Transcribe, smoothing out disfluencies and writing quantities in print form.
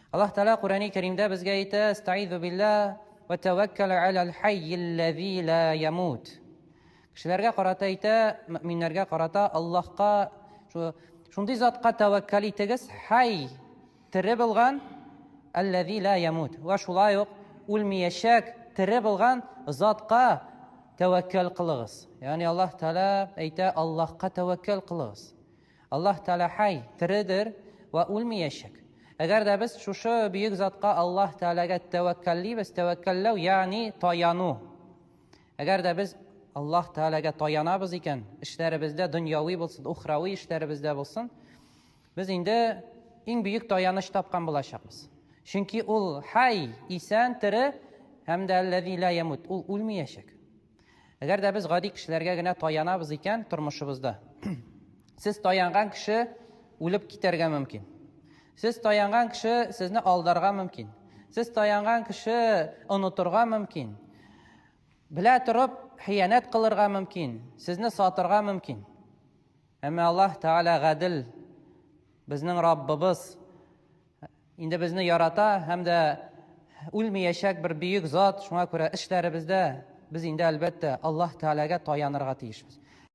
Alloh taolo Qur'oni Karimda bizga aytadi: "Estaizu billah va tawakkal alal hayyil la yamut." Kishilarga qarata aytadi, mu'minlarga qarata Allohga shunday zotga tavakkal etingiz, hay, tiri bo'lgan, allazi la yamut. Va shulay uq o'lmayashak, tiri bo'lgan zotga tavakkal qiling'iz. Ya'ni Alloh taolo aytadi, Allohga tavakkal qiling'iz. Alloh taolo hay, tiridir va o'lmayashak. Agarda biz shu buyuk zotga Alloh taolaga tavakkallaymiz, tavakkallov ya'ni toyanu. Agarda biz Alloh taolaga toyanamiz ekan, ishlarimizda dunyoviy bo'lsin, uxroviy ishlarimizda bo'lsin, biz endi eng buyuk toyanish topgan bo'lashamiz. Chunki u hay, isan, tiri hamda allazi la yamut, u o'lmayashak. Agarda biz g'odiy kishilargagina toyanamiz ekan turmushimizda, siz toyangan kishi o'lib ketarga mumkin. Siz toyangan kishi sizni oldirga mumkin. Siz toyangan kishi unuturga mumkin. Bila turib xiyonat qilirga mumkin. Sizni sotirga mumkin. Ammo Alloh taolo g'adil, bizning Robbimiz, endi bizni yarata hamda o'lmayashak bir buyuk zot. Shunga ko'ra ishlarimizda biz endi albatta Alloh taolaga toyanirga tegishmiz.